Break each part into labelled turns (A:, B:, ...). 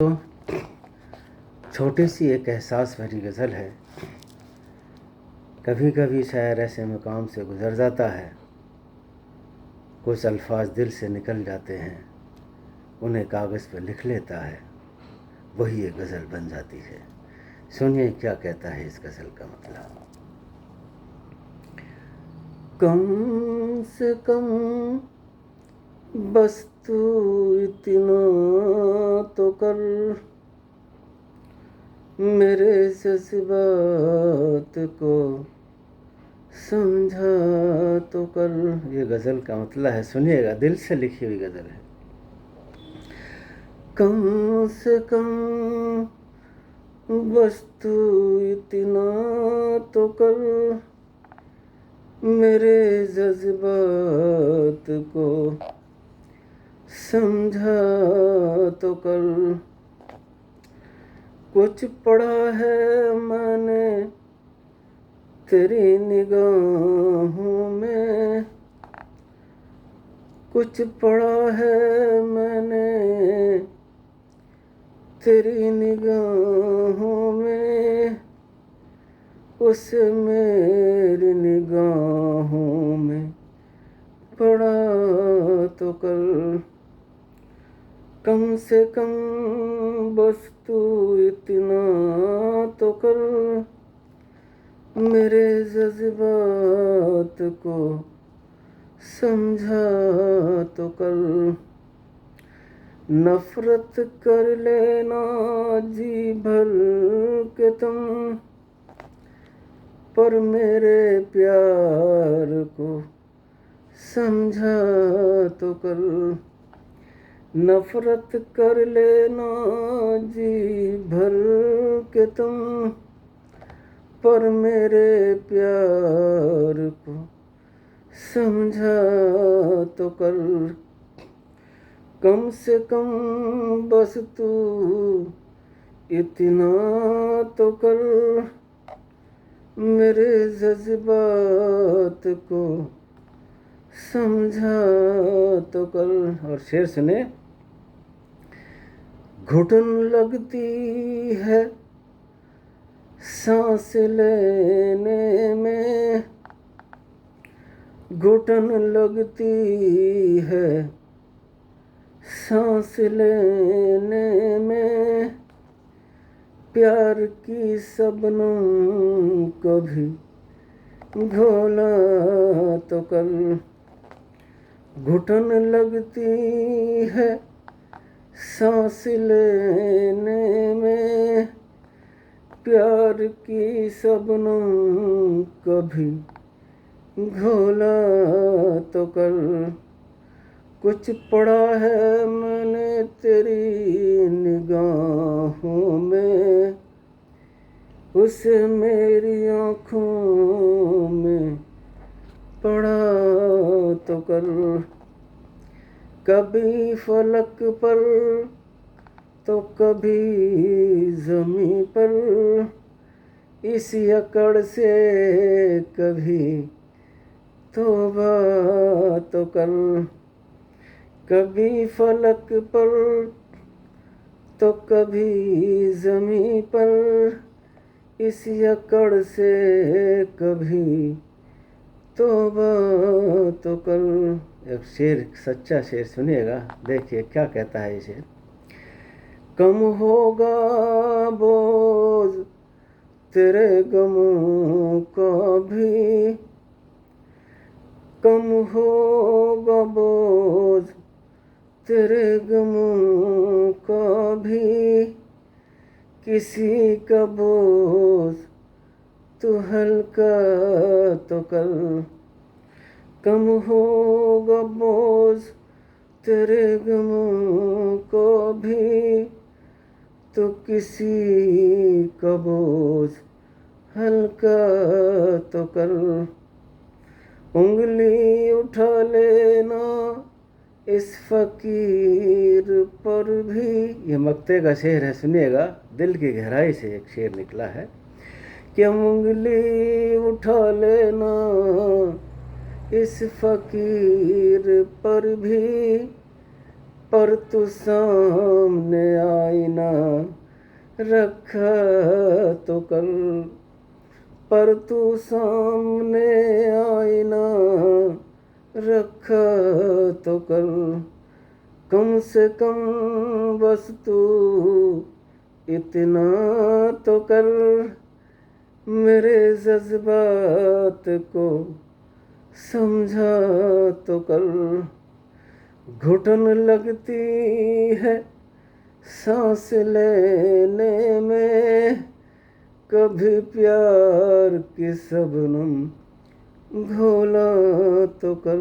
A: तो छोटी सी एक एहसास भरी गज़ल है। कभी कभी शायर ऐसे मकाम से गुज़र जाता है, कुछ अल्फाज दिल से निकल जाते हैं, उन्हें कागज़ पर लिख लेता है, वही एक गज़ल बन जाती है। सुनिए क्या कहता है इस गज़ल का मतलब। कम से कम बस तू इतना तो कर, मेरे जज्बात को समझा तो कर। ये गज़ल का मतलब है, सुनिएगा, दिल से लिखी हुई गज़ल है। कम से कम बस तू इतना तो कर, मेरे जज्बात को समझा तो कर। कुछ पढ़ा है मैंने तेरी निगाहों में, कुछ पढ़ा है मैंने तेरी निगाहों में, उस मेरी निगाहों में पढ़ा तो कर। कम से कम बस तू इतना तो कर, मेरे जज्बात को समझा तो कर। नफरत कर लेना जी भर के तुम, पर मेरे प्यार को समझा तो कर। नफरत कर लेना जी भर के तुम, पर मेरे प्यार को समझा तो कर। कम से कम बस तू इतना तो कर, मेरे जज्बात को समझा तो कर। और शेर सुने। घुटन लगती है सांस लेने में, घुटन लगती है सांस लेने में, प्यार की शबनम कभी घोला तो कर। घुटन लगती है सांस लेने में, प्यार की शबनम कभी घोला तो कर। कुछ पढ़ा है मैंने तेरी निगाहों में, उसे मेरी आँखों में पढ़ा तो कर। कभी फलक पर तो कभी ज़मीं पर, इस अकड़ से कभी तौबा तो कर। कभी फलक पर तो कभी ज़मीं पर, इस अकड़ से कभी तौबा तो कर। एक शेर, सच्चा शेर सुनिएगा, देखिए क्या कहता है ये शेर। कम होगा बोझ तेरे गमों का भी, कम होगा बोझ तेरे गमों का भी, किसी का बोझ तू हल्का तो कर। कम होगा बोझ तेरे गमों को भी, तो किसी का बोझ हल्का तो कर। उंगली उठा लेना इस फकीर पर भी। ये मक्ते का शेर है, सुनिएगा, दिल की गहराई से एक शेर निकला है कि उंगली उठा लेना इस फकीर पर भी, पर तू सामने आईना रखा तो कल, पर तू सामने आईना रखा तो कल, कम से कम बस तू इतना तो कर, मेरे जज्बात को समझा तो कर। घुटन लगती है सांस लेने में, कभी प्यार की शबनम घोला तो कर,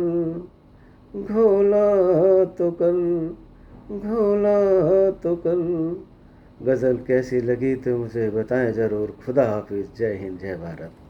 A: घोला तो कर, घोला तो कर। गज़ल कैसी लगी तो मुझे बताएं ज़रूर। खुदा हाफिज़। जय हिंद, जय भारत।